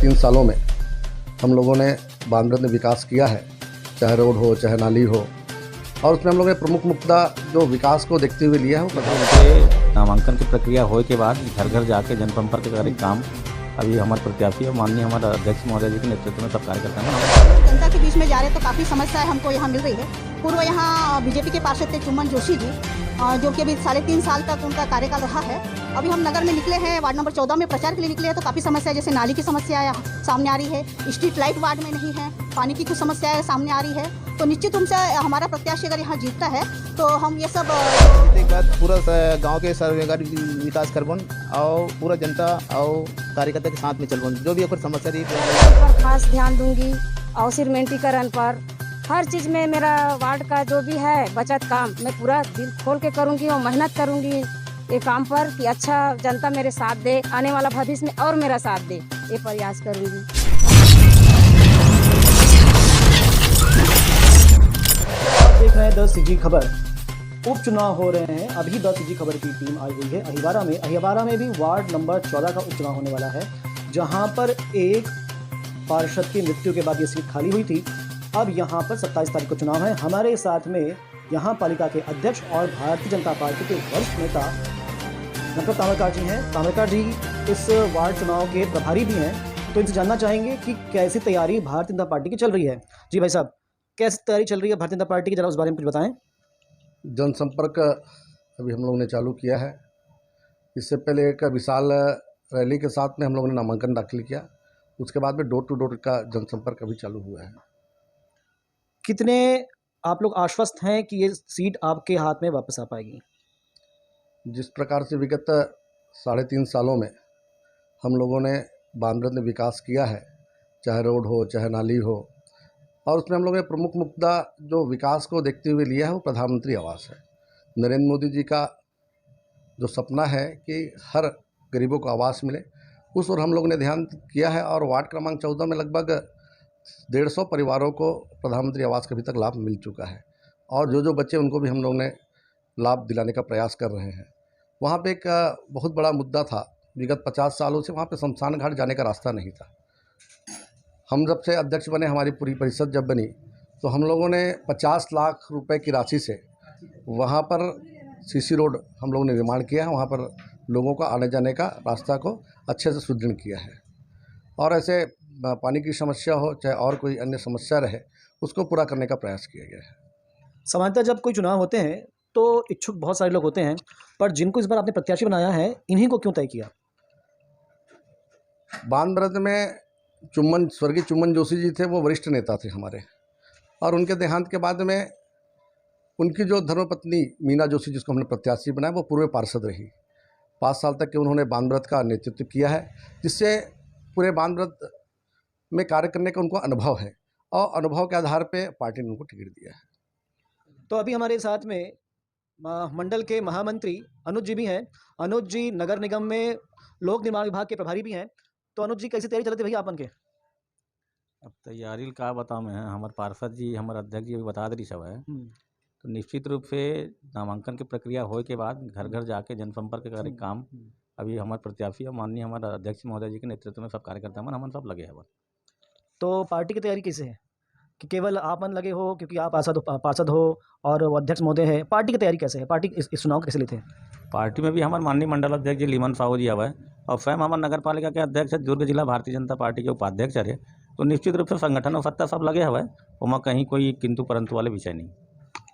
3 सालों में हम लोगों ने बांद्रा में विकास किया है, चाहे रोड हो चाहे नाली हो, और उसमें हम लोगों ने प्रमुख मुद्दा जो विकास को देखते हुए लिया है वो प्रधानमंत्री नामांकन की प्रक्रिया होने के बाद घर घर जाके जनसंपर्क कार्य काम अभी हमारे प्रत्याशी और माननीय हमारे अध्यक्ष महोदय जी के नेतृत्व में सब कार्य करते हैं। जनता के बीच में जा रहे तो काफ़ी समस्याएं हमको यहाँ मिल रही है। पूर्व यहाँ बीजेपी के पार्षद थे चुम्बन जोशी जी, जो कि अभी 3.5 साल तक उनका कार्यकाल रहा है। अभी हम नगर में निकले हैं, वार्ड नंबर 14 में प्रचार के लिए निकले हैं, तो काफ़ी समस्या जैसे नाली की समस्या सामने आ रही है, स्ट्रीट लाइट वार्ड में नहीं है, पानी की कुछ समस्याएं सामने आ रही है। तो निश्चित रूप से हमारा प्रत्याशी अगर यहाँ जीतता है तो हम ये सब पूरा गांव के सर्वेगार विकास करबन और पूरा जनता और कार्यकर्ता के साथ में चलबन, जो भी अगर समस्या रही पर खास ध्यान दूंगी और सिरमेंटीकरण पर हर चीज़ में मेरा वार्ड का जो भी है बचत काम मैं पूरा दिल खोल के करूंगी और मेहनत करूंगी ये काम पर कि अच्छा जनता मेरे साथ दे, आने वाला भविष्य में और मेरा साथ दे, ये प्रयास करूंगी। आप देख रहे हैं 10 CG खबर। उपचुनाव हो रहे हैं, अभी 10 CG खबर की टीम आई हुई है अहिवारा में भी वार्ड नंबर 14 का उपचुनाव होने वाला है, जहां पर एक पार्षद की मृत्यु के बाद ये सीट खाली हुई थी। अब यहां पर 27 तारीख को चुनाव है। हमारे साथ में यहां पालिका के अध्यक्ष और भारतीय जनता पार्टी के वरिष्ठ नेता डॉक्टर ताम्रकार जी हैं। ताम्रकार जी इस वार्ड चुनाव के प्रभारी भी हैं, तो इनसे जानना चाहेंगे कि कैसी तैयारी भारतीय जनता पार्टी की चल रही है। जी भाई साहब, कैसी तैयारी चल रही है भारतीय जनता पार्टी की, जरा उस बारे में कुछ बताएं। जनसंपर्क अभी हम लोगों ने चालू किया है। इससे पहले एक विशाल रैली के साथ में हम लोगों ने नामांकन दाखिल किया, उसके बाद में डोर टू डोर का जनसंपर्क अभी चालू हुआ है। कितने आप लोग आश्वस्त हैं कि ये सीट आपके हाथ में वापस आ पाएगी? जिस प्रकार से विगत 3.5 सालों में हम लोगों ने बांद्रा में विकास किया है, चाहे रोड हो चाहे नाली हो, और उसमें हम लोगों ने प्रमुख मुद्दा जो विकास को देखते हुए लिया है वो प्रधानमंत्री आवास है। नरेंद्र मोदी जी का जो सपना है कि हर गरीबों को आवास मिले, उस ओर हम लोगों ने ध्यान किया है। और वार्ड क्रमांक 14 में लगभग 150 परिवारों को प्रधानमंत्री आवास का अभी तक लाभ मिल चुका है, और जो बच्चे उनको भी हम लोग ने लाभ दिलाने का प्रयास कर रहे हैं। वहाँ पे एक बहुत बड़ा मुद्दा था, विगत 50 सालों से वहाँ पे शमशान घाट जाने का रास्ता नहीं था। हम जब से अध्यक्ष बने, हमारी पूरी परिषद जब बनी, तो हम लोगों ने 50 लाख रुपए की राशि से वहाँ पर CC रोड हम लोगों ने निर्माण किया है। वहाँ पर लोगों का आने जाने का रास्ता को अच्छे से सुदृढ़ किया है। और ऐसे पानी की समस्या हो चाहे और कोई अन्य समस्या रहे, उसको पूरा करने का प्रयास किया गया है। सामान्यतः जब कोई चुनाव होते हैं तो इच्छुक बहुत सारे लोग होते हैं, पर जिनको इस बार आपने प्रत्याशी बनाया है, इन्हीं को क्यों तय किया? बांद्रा में स्वर्गीय चुम्बन जोशी जी थे, वो वरिष्ठ नेता थे हमारे, और उनके देहांत के बाद में उनकी जो धर्मपत्नी मीना जोशी, जिसको हमने प्रत्याशी बनाया, वो पूर्व पार्षद रही। 5 साल तक के उन्होंने बांद्रा का नेतृत्व किया है, जिससे पूरे बांद्रा में कार्य करने का उनको अनुभव है, और अनुभव के आधार पे पार्टी ने उनको टिकट दिया है। तो अभी हमारे साथ में मंडल के महामंत्री अनुज जी भी हैं। अनुज जी नगर निगम में लोक निर्माण विभाग के प्रभारी भी हैं। तो अनुज जी, कैसी तैयारी चल रही है भैया आपन के? अब तैयारी का बताओ मैं, हमारे पार्षद जी हमारे अध्यक्ष जी बता दी सब है। तो निश्चित रूप से नामांकन की प्रक्रिया होने के बाद घर घर जाके जनसंपर्क कार्य काम अभी हमारे प्रत्याशी और माननीय हमारे अध्यक्ष महोदय जी के नेतृत्व में सब कार्य करते हैं, हम सब लगे हैं। तो पार्टी की तैयारी कैसे है कि केवल आप मन लगे हो क्योंकि आप पार्षद हो और वो अध्यक्ष महोदय है? पार्टी की तैयारी कैसे है? पार्टी इस चुनाव कैसे लेते हैं? पार्टी में भी हमारे माननीय मंडल अध्यक्ष जी लीमन साहू जी आवा है, और स्वयं हमारे नगर पालिका के अध्यक्ष है, दुर्ग जिला भारतीय जनता पार्टी के उपाध्यक्ष है। तो निश्चित रूप से संगठन और सत्ता सब लगे हुए, वहाँ कहीं कोई किंतु परंतु वाले विषय नहीं।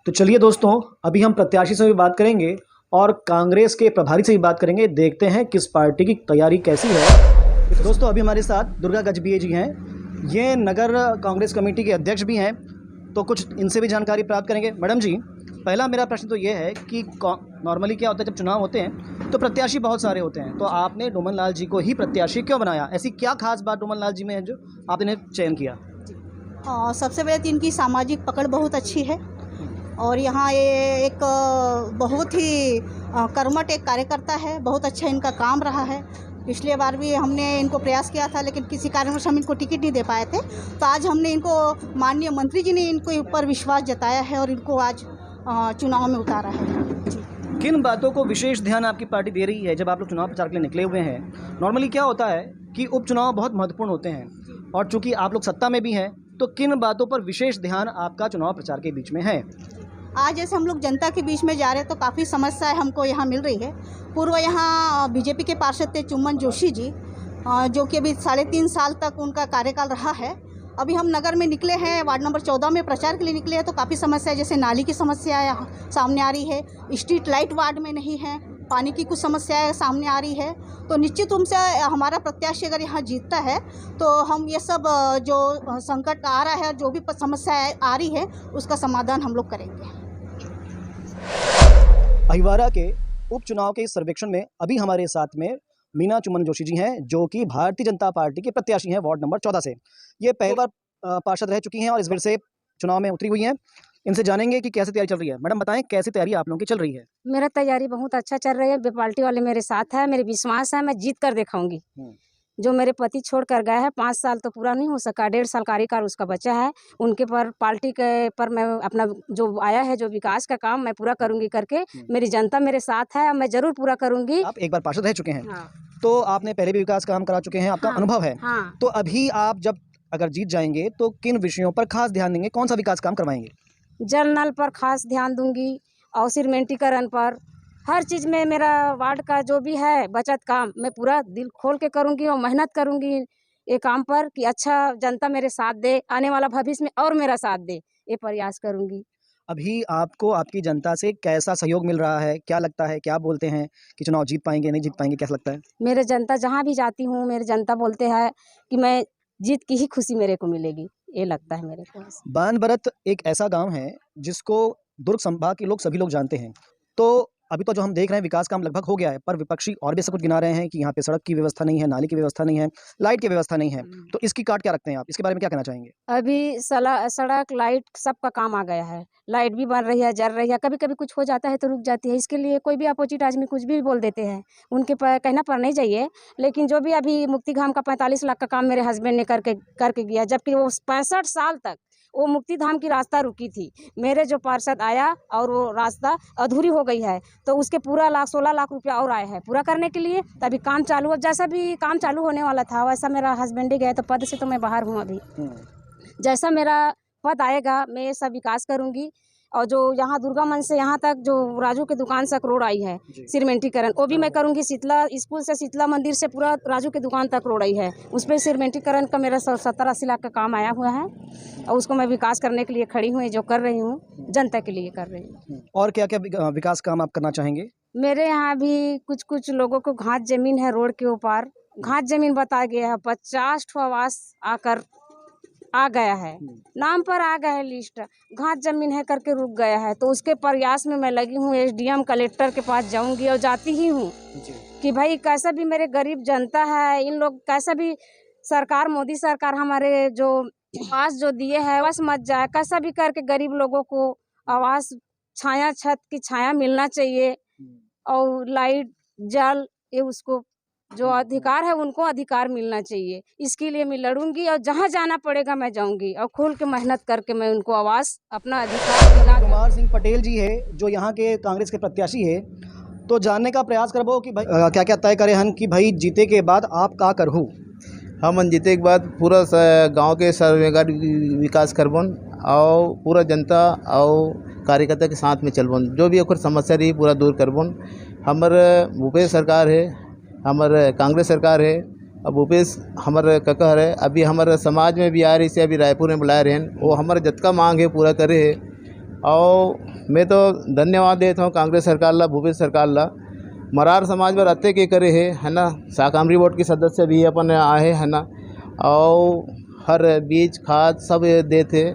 तो चलिए दोस्तों, अभी हम प्रत्याशी से भी बात करेंगे और कांग्रेस के प्रभारी से भी बात करेंगे। देखते हैं किस पार्टी की तैयारी कैसी है। दोस्तों, अभी हमारे साथ दुर्गा गजबीये जी हैं, ये नगर कांग्रेस कमेटी के अध्यक्ष भी हैं, तो कुछ इनसे भी जानकारी प्राप्त करेंगे। मैडम जी, पहला मेरा प्रश्न तो ये है कि नॉर्मली क्या होता है, जब चुनाव होते हैं तो प्रत्याशी बहुत सारे होते हैं, तो आपने डोमन लाल जी को ही प्रत्याशी क्यों बनाया? ऐसी क्या खास बात डोमन लाल जी में है जो आपने चयन किया? सबसे पहले तो इनकी सामाजिक पकड़ बहुत अच्छी है, और यहाँ ये एक बहुत ही कर्मठ एक कार्यकर्ता है। बहुत अच्छा इनका काम रहा है। पिछले बार भी हमने इनको प्रयास किया था, लेकिन किसी कारणवश हम इनको टिकट नहीं दे पाए थे। तो आज हमने इनको, माननीय मंत्री जी ने इनको ऊपर विश्वास जताया है और इनको आज चुनाव में उतारा है। जी। किन बातों को विशेष ध्यान आपकी पार्टी दे रही है जब आप लोग चुनाव प्रचार के लिए निकले हुए हैं? नॉर्मली क्या होता है कि उपचुनाव बहुत महत्वपूर्ण होते हैं और चूंकि आप लोग सत्ता में भी हैं तो किन बातों पर विशेष ध्यान आपका चुनाव प्रचार के बीच में है? आज जैसे हम लोग जनता के बीच में जा रहे हैं तो काफ़ी समस्याएं हमको यहाँ मिल रही है। पूर्व यहाँ बीजेपी के पार्षद थे चुम्बन जोशी जी, जो कि अभी 3.5 साल तक उनका कार्यकाल रहा है। अभी हम नगर में निकले हैं, वार्ड नंबर 14 में प्रचार के लिए निकले हैं, तो काफ़ी समस्या है, जैसे नाली की समस्या सामने आ रही है, स्ट्रीट लाइट वार्ड में नहीं है, पानी की कुछ समस्याएं सामने आ रही है। तो निश्चित रूप से हमारा प्रत्याशी अगर यहाँ जीतता है तो हम ये सब जो संकट आ रहा है, जो भी समस्या आ रही है, उसका समाधान हम लोग करेंगे। अहिवारा के उपचुनाव के इस सर्वेक्षण में अभी हमारे साथ में मीना चुम्बन जोशी जी हैं, जो कि भारतीय जनता पार्टी के प्रत्याशी हैं वार्ड नंबर 14 से। ये पहली बार पार्षद रह चुकी हैं और इस बार से चुनाव में उतरी हुई हैं। इनसे जानेंगे कि कैसे तैयारी चल रही है। मैडम बताएं, कैसी तैयारी आप लोगों की चल रही है? मेरा तैयारी बहुत अच्छा चल रही है। पार्टी वाले मेरे साथ है, मेरे विश्वास है, मैं जीत कर दिखाऊंगी। जो मेरे पति छोड़ कर गए हैं, 5 साल तो पूरा नहीं हो सका, 1.5 साल कार्यकाल उसका बचा है, उनके पर पार्टी के पर मैं अपना जो आया है जो विकास का काम मैं पूरा करूंगी करके। मेरी जनता मेरे साथ है, मैं जरूर पूरा करूंगी। आप एक बार पार्षद रह चुके हैं, हाँ। तो आपने पहले भी विकास काम करा चुके हैं, आपका अनुभव है। हाँ। तो अभी आप जब अगर जीत जाएंगे तो किन विषयों पर खास ध्यान देंगे, कौन सा विकास काम करवाएंगे? जल नल पर खास ध्यान दूंगी और सीमेंटीकरण पर, हर चीज़ में मेरा वार्ड का जो भी है बचत काम मैं पूरा दिल खोल के करूंगी और मेहनत करूंगी ये काम पर कि अच्छा जनता मेरे साथ दे, आने वाला भविष्य में और मेरा साथ दे, ये प्रयास करूंगी। अभी आपको आपकी जनता से कैसा सहयोग मिल रहा है? क्या लगता है, क्या बोलते हैं कि चुनाव जीत पाएंगे, नहीं जीत पाएंगे, कैसा लगता है? मेरे जनता जहाँ भी जाती हूँ, मेरे जनता बोलते हैं कि मैं जीत की ही खुशी मेरे को मिलेगी, ये लगता है मेरे को। बानबरत एक ऐसा गांव है जिसको दुर्ग संभाग के लोग सभी लोग जानते हैं। तो अभी तो जो हम देख रहे हैं विकास काम लगभग हो गया है, पर विपक्षी और भी ऐसा कुछ गिना रहे हैं कि यहाँ पे सड़क की व्यवस्था नहीं है, नाली की व्यवस्था नहीं है, लाइट की व्यवस्था नहीं है। तो इसकी काट क्या रखते हैं आप? इसके बारे में क्या कहना चाहेंगे? अभी सड़क लाइट सबका काम आ गया है, लाइट भी बन रही है, जल रही है, कभी कभी कुछ हो जाता है तो रुक जाती है। इसके लिए कोई भी अपोजिट आदमी कुछ भी बोल देते हैं, उनके पर कहना पर नहीं चाहिए। लेकिन जो भी अभी मुक्तिधाम का 45 लाख का काम मेरे हस्बैंड ने करके गया, जबकि वो 65 साल तक वो मुक्तिधाम की रास्ता रुकी थी। मेरे जो पार्षद आया और वो रास्ता अधूरी हो गई है, तो उसके पूरा 16 लाख रुपया और आए हैं पूरा करने के लिए। तभी काम चालू, अब जैसा भी काम चालू होने वाला था वैसा मेरा हस्बैंड ही गया, तो पद से तो मैं बाहर हूँ अभी। जैसा मेरा पद आएगा मैं ये सब विकास करूँगी। और जो यहाँ दुर्गा मंच से यहाँ तक जो राजू के दुकान तक रोड आई है सीमेंटीकरण, वो भी मैं करूँगी। शीतला स्कूल से शीतला मंदिर से पूरा राजू के दुकान तक रोड आई है, उस पर सीमेंटीकरण का मेरा 70-80 लाख का काम आया हुआ है और उसको मैं विकास करने के लिए खड़ी हुई, जो कर रही हूँ जनता के लिए कर रही हूँ। और क्या क्या विकास काम आप करना चाहेंगे? मेरे यहाँ भी कुछ लोगों को घाट जमीन है, रोड के ऊपर घाट जमीन बताया गया है, 50 ठो आवास आकर आ गया है, नाम पर आ गया है, लिस्ट घाट जमीन है करके रुक गया है। तो उसके प्रयास में मैं लगी हूँ, SDM कलेक्टर के पास जाऊंगी और जाती ही हूँ कि भाई कैसा भी मेरे गरीब जनता है, इन लोग कैसा भी सरकार, मोदी सरकार हमारे जो आवास जो दिए है आवास मत जाए, कैसा भी करके गरीब लोगों को आवास, छाया, छत की छाया मिलना चाहिए और लाइट जल, ये उसको जो अधिकार है उनको अधिकार मिलना चाहिए। इसके लिए मैं लड़ूंगी और जहाँ जाना पड़ेगा मैं जाऊंगी और खोल के मेहनत करके मैं उनको आवास, अपना अधिकार दिला। कुमार सिंह पटेल जी है जो यहाँ के कांग्रेस के प्रत्याशी है, तो जानने का प्रयास करबो कि भाई क्या क्या तय करे हन कि भाई जीते के बाद आप का करहु? हम जीते के बाद पूरा गांव के सर्वेगार विकास करबन और पूरा जनता और कार्यकर्ता के साथ में चलबन, जो भी ओकर समस्या रही पूरा दूर करबन। हमारे भूपेश सरकार है, हमारे कांग्रेस सरकार है, अब भूपेश हमारे कका है, अभी हमारे समाज में भी आ रही से, अभी रायपुर में बुलाए रहे, वो हमारे जतका मांग है पूरा करे है। और मैं तो धन्यवाद देता हूँ कांग्रेस सरकार ला, भूपेश सरकार ला, मरार समाज पर अत्य के करे है ना। शाकामरी बोर्ड के सदस्य भी अपन आए है ना, और हर बीज खाद सब देते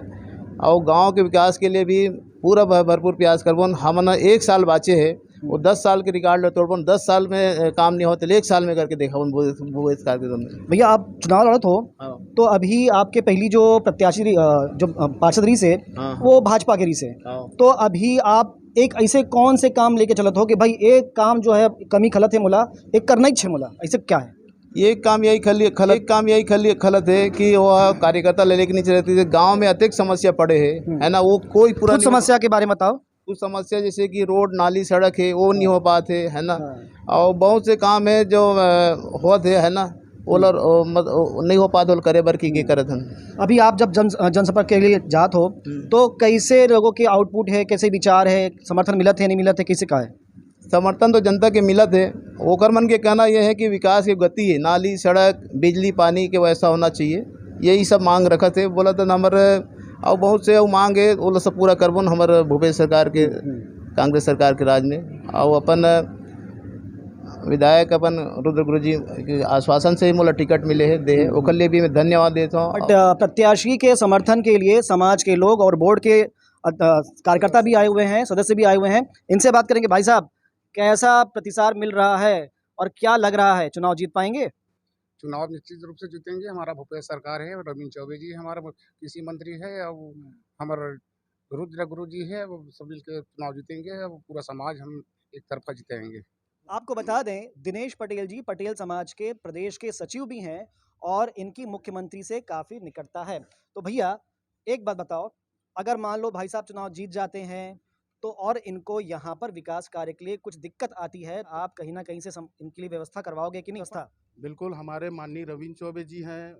और गांव के विकास के लिए भी पूरा भरपूर प्रयास करबन। हमने 1 साल बाचे है, वो 10 साल के रिकॉर्ड तोड़बन, 10 साल में काम नहीं होते 1 साल में करके देखा भूपेश कार्यक्रम में। भैया आप चुनाव लड़त हो, तो अभी आपके पहली जो प्रत्याशी जो पार्षद रही से वो भाजपा के रही से, तो अभी आप एक ऐसे कौन से काम लेके चलत हो कि भाई एक काम जो है कमी खलत है मोला, एक करना ही छे मोला, ऐसे क्या है? ये काम यही खलत है कि वो कार्यकर्ता ले लेके नहीं चलती है। गांव में अत्यधिक समस्या पड़े है ना, वो कोई पूरा समस्या के बारे में बताओ। कुछ समस्या जैसे कि रोड, नाली, सड़क है वो नहीं हो पाते है ना, और बहुत से काम है जो होते है ना, ओलर नहीं हो पात ओल करे बर की करत हन। अभी आप जब जनसंपर्क के लिए जात हो तो कैसे लोगों के आउटपुट है, कैसे विचार है, समर्थन मिलत है नहीं मिलत है, कैसे का है? समर्थन तो जनता के मिलत है। ओकर मन के कहना यह है कि विकास की गति है, नाली सड़क बिजली पानी के वैसा होना चाहिए, यही सब मांग रखत है। बोला तो नंबर और बहुत से मांग है वो सब पूरा करबन हमारे भूपेश सरकार के कांग्रेस सरकार के राज में। और अपन विधायक अपन रुद्र गुरु जी के आश्वासन से ही मोला टिकट मिले है दे ओकर लिए भी मैं धन्यवाद देता हूँ। बट प्रत्याशी के समर्थन के लिए समाज के लोग और बोर्ड के कार्यकर्ता भी आए हुए हैं, सदस्य भी आए हुए हैं, इनसे बात करेंगे। भाई साहब, कैसा प्रतिसाद मिल रहा है और क्या लग रहा है, चुनाव जीत पाएंगे? चुनाव निश्चित रूप से जीतेंगे। हमारा भूपेश सरकार है, रविंद्र चौबे जी हमारा कृषि मंत्री है, और हमारा रुद्र गुरु जी है, वो सब मिलकर चुनाव जीतेंगे। पूरा समाज हम एक तरफा जिताएंगे। आपको बता दें, दिनेश पटेल जी पटेल समाज के प्रदेश के सचिव भी हैं और इनकी मुख्यमंत्री से काफ़ी निकटता है। तो भैया एक बात बताओ, अगर मान लो भाई साहब चुनाव जीत जाते हैं तो और इनको यहाँ पर विकास कार्य के लिए कुछ दिक्कत आती है, आप कहीं ना कहीं से इनके लिए व्यवस्था करवाओगे कि नहीं? व्यवस्था बिल्कुल, हमारे माननीय रविंद्र चौबे जी हैं,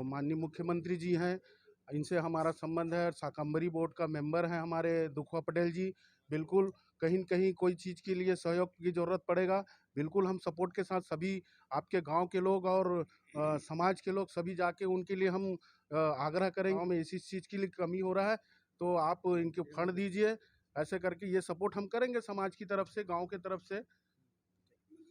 माननीय मुख्यमंत्री जी हैं, इनसे हमारा संबंध है। शाकंभरी बोर्ड का मेंबर हैं हमारे दुखवा पटेल जी। बिल्कुल कहीं न कहीं कोई चीज़ के लिए सहयोग की ज़रूरत पड़ेगा, बिल्कुल हम सपोर्ट के साथ सभी आपके गांव के लोग और समाज के लोग सभी जाके उनके लिए हम आग्रह करेंगे। गाँव में इसी चीज़ के लिए कमी हो रहा है तो आप इनके फंड दीजिए, ऐसे करके ये सपोर्ट हम करेंगे समाज की तरफ से, गाँव की तरफ से।